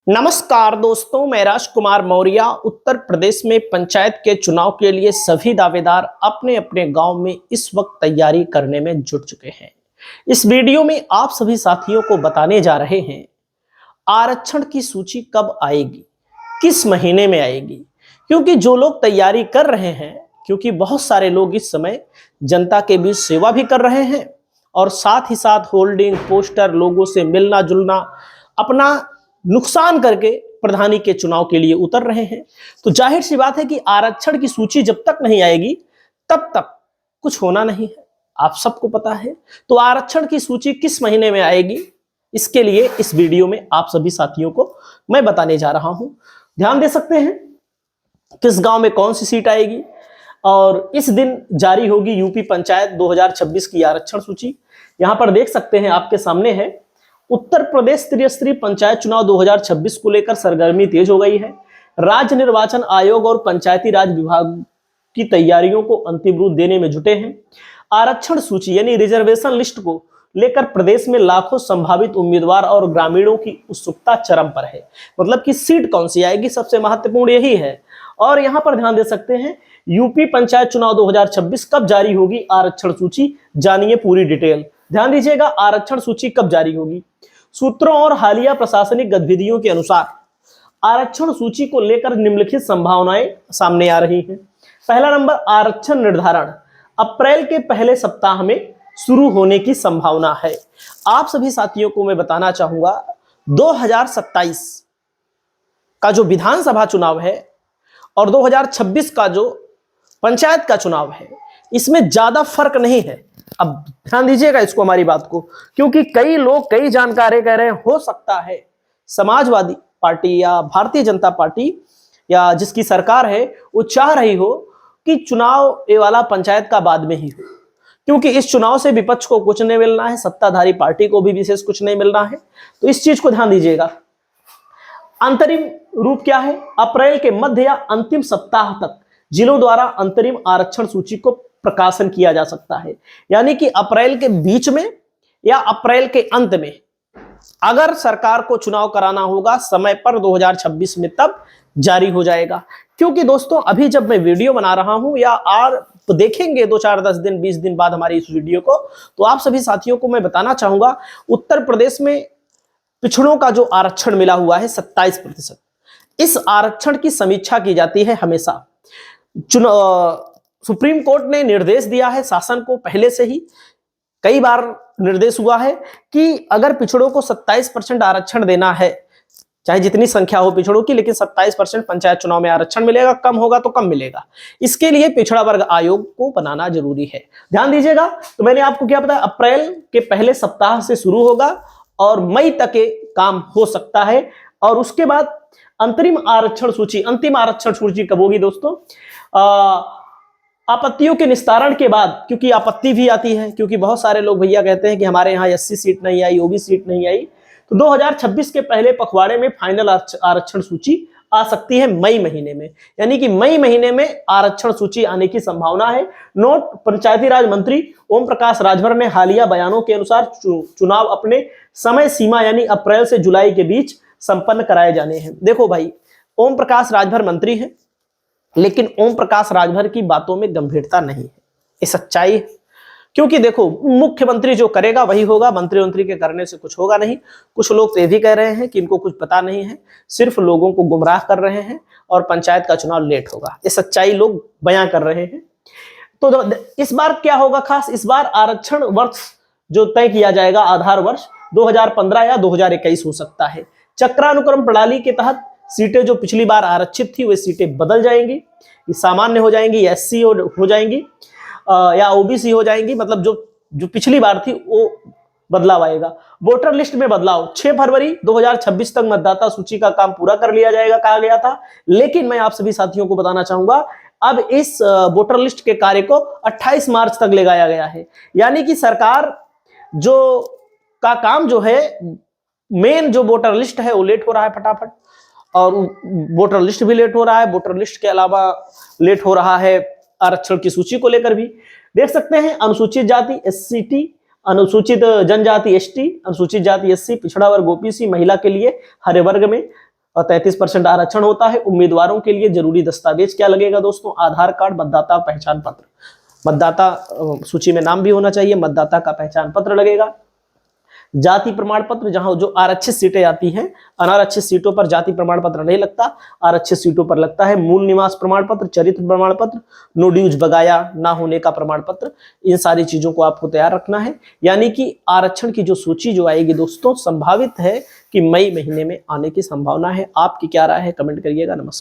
नमस्कार दोस्तों, मैं राजकुमार मौर्य। उत्तर प्रदेश में पंचायत के चुनाव के लिए सभी दावेदार अपने अपने गांव में इस वक्त तैयारी करने में जुट चुके हैं। इस वीडियो में आप सभी साथियों को बताने जा रहे हैं आरक्षण की सूची कब आएगी, किस महीने में आएगी। क्योंकि जो लोग तैयारी कर रहे हैं, क्योंकि बहुत सारे लोग इस समय जनता के बीच सेवा भी कर रहे हैं और साथ ही साथ होल्डिंग पोस्टर लोगों से मिलना जुलना अपना नुकसान करके प्रधानी के चुनाव के लिए उतर रहे हैं। तो जाहिर सी बात है कि आरक्षण की सूची जब तक नहीं आएगी तब तक कुछ होना नहीं है, आप सबको पता है। तो आरक्षण की सूची किस महीने में आएगी, इसके लिए इस वीडियो में आप सभी साथियों को मैं बताने जा रहा हूं। ध्यान दे सकते हैं किस गांव में कौन सी सीट आएगी और इस दिन जारी होगी यूपी पंचायत 2026 की आरक्षण सूची। यहां पर देख सकते हैं, आपके सामने है। उत्तर प्रदेश त्रिस्तरीय पंचायत चुनाव 2026 को लेकर सरगर्मी तेज हो गई है। राज्य निर्वाचन आयोग और पंचायती राज विभाग की तैयारियों को अंतिम रूप देने में जुटे हैं। आरक्षण सूची यानी रिजर्वेशन लिस्ट को लेकर प्रदेश में लाखों संभावित उम्मीदवार और ग्रामीणों की उत्सुकता चरम पर है। मतलब कि सीट कौन सी आएगी, सबसे महत्वपूर्ण यही है। और यहां पर ध्यान दे सकते हैं, यूपी पंचायत चुनाव 2026 कब जारी होगी आरक्षण सूची, जानिए पूरी डिटेल। ध्यान दीजिएगा, आरक्षण सूची कब जारी होगी। सूत्रों और हालिया प्रशासनिक गतिविधियों के अनुसार आरक्षण सूची को लेकर निम्नलिखित संभावनाएं सामने आ रही हैं। पहला नंबर, आरक्षण निर्धारण अप्रैल के पहले सप्ताह में शुरू होने की संभावना है। आप सभी साथियों को मैं बताना चाहूंगा 2027 का जो विधानसभा चुनाव है और 2026 का जो पंचायत का चुनाव है, इसमें ज्यादा फर्क नहीं है। अब ध्यान दीजिएगा इसको, हमारी बात को, क्योंकि कई लोग कई जानकारी कह रहे हैं हो सकता है समाजवादी पार्टी या भारतीय जनता पार्टी या जिसकी सरकार है वो चाह रही हो कि चुनाव ये वाला पंचायत का बाद में ही हो, क्योंकि इस चुनाव से विपक्ष को कुछ नहीं मिलना है, सत्ताधारी पार्टी को भी विशेष कुछ नहीं मिलना है। तो इस चीज को ध्यान दीजिएगा। अंतरिम रूप क्या है, अप्रैल के मध्य या अंतिम सप्ताह तक जिलों द्वारा अंतरिम आरक्षण सूची को प्रकाशन किया जा सकता है। यानी कि अप्रैल के बीच में या अप्रैल के अंत में अगर सरकार को चुनाव कराना होगा समय पर 2026 में, तब जारी हो जाएगा। क्योंकि दोस्तों अभी जब मैं वीडियो बना रहा हूं या तो देखेंगे 2-4-10 दिन 20 दिन बाद हमारी इस वीडियो को, तो आप सभी साथियों को मैं बताना चाहूंगा उत्तर प्रदेश में पिछड़ों का जो आरक्षण मिला हुआ है 27%, इस आरक्षण की समीक्षा की जाती है हमेशा। सुप्रीम कोर्ट ने निर्देश दिया है शासन को, पहले से ही कई बार निर्देश हुआ है कि अगर पिछड़ों को 27% आरक्षण देना है, चाहे जितनी संख्या हो पिछड़ों की, लेकिन 27% पंचायत चुनाव में आरक्षण मिलेगा, कम होगा तो कम मिलेगा। इसके लिए पिछड़ा वर्ग आयोग को बनाना जरूरी है। ध्यान दीजिएगा। तो मैंने आपको क्या बताया, अप्रैल के पहले सप्ताह से शुरू होगा और मई तक काम हो सकता है। और उसके बाद अंतरिम आरक्षण सूची, अंतिम आरक्षण सूची कब होगी दोस्तों, आपत्तियों के निस्तारण के बाद, क्योंकि आपत्ति भी आती है, क्योंकि बहुत सारे लोग भैया कहते हैं कि हमारे यहाँ एससी सीट नहीं आई, ओबी सीट नहीं आई। तो 2026 के पहले पखवाड़े में फाइनल आरक्षण सूची आ सकती है मई महीने में। यानी कि मई महीने में आरक्षण सूची आने की संभावना है। नोट, पंचायती राज मंत्री ओम प्रकाश राजभर ने हालिया बयानों के अनुसार चुनाव अपने समय सीमा यानी अप्रैल से जुलाई के बीच संपन्न कराए जाने हैं। देखो भाई, ओम प्रकाश राजभर मंत्री है, लेकिन ओम प्रकाश राजभर की बातों में गंभीरता नहीं है, ये सच्चाई है। क्योंकि देखो, मुख्यमंत्री जो करेगा वही होगा, मंत्री के करने से कुछ होगा नहीं। कुछ लोग तो ये भी कह रहे हैं कि इनको कुछ पता नहीं है, सिर्फ लोगों को गुमराह कर रहे हैं और पंचायत का चुनाव लेट होगा, ये सच्चाई लोग बयां कर रहे हैं। तो इस बार क्या होगा खास, इस बार आरक्षण वर्ष जो तय किया जाएगा, आधार वर्ष 2015 या 2021 हो सकता है। चक्रानुक्रम प्रणाली के तहत सीटें जो पिछली बार आरक्षित थी वे सीटें बदल जाएंगी, सामान्य हो जाएंगी, एससी हो जाएंगी या ओबीसी हो जाएंगी। मतलब जो पिछली बार थी वो बदलाव आएगा। वोटर लिस्ट में बदलाव, 6 फरवरी 2026 तक मतदाता सूची का काम पूरा कर लिया जाएगा कहा गया था, लेकिन मैं आप सभी साथियों को बताना चाहूंगा अब इस वोटर लिस्ट के कार्य को 28 मार्च तक ले जाया गया है। यानी कि सरकार जो का काम जो है, मेन जो वोटर लिस्ट है वो लेट हो रहा है फटाफट, और वोटर लिस्ट भी लेट हो रहा है। वोटर लिस्ट के अलावा लेट हो रहा है आरक्षण की सूची को लेकर भी। देख सकते हैं अनुसूचित जाति एससीटी, अनुसूचित जनजाति एसटी, अनुसूचित जाति एससी, पिछड़ा वर्ग ओबीसी, महिला के लिए हरे वर्ग में और 33% आरक्षण होता है। उम्मीदवारों के लिए जरूरी दस्तावेज क्या लगेगा दोस्तों? आधार कार्ड, मतदाता पहचान पत्र, मतदाता सूची में नाम भी होना चाहिए, मतदाता का पहचान पत्र लगेगा। जाति प्रमाण पत्र, जहां जो आरक्षित सीटें आती हैं, अनारक्षित सीटों पर जाति प्रमाण पत्र नहीं लगता, आरक्षित सीटों पर लगता है मूल निवास प्रमाण पत्र, चरित्र प्रमाण पत्र, नो ड्यूज बगाया ना होने का प्रमाण पत्र। इन सारी चीजों को आपको तैयार रखना है। यानी कि आरक्षण की जो सूची जो आएगी दोस्तों, संभावित है कि मई महीने में आने की संभावना है। आपकी क्या राय है, कमेंट करिएगा। नमस्कार।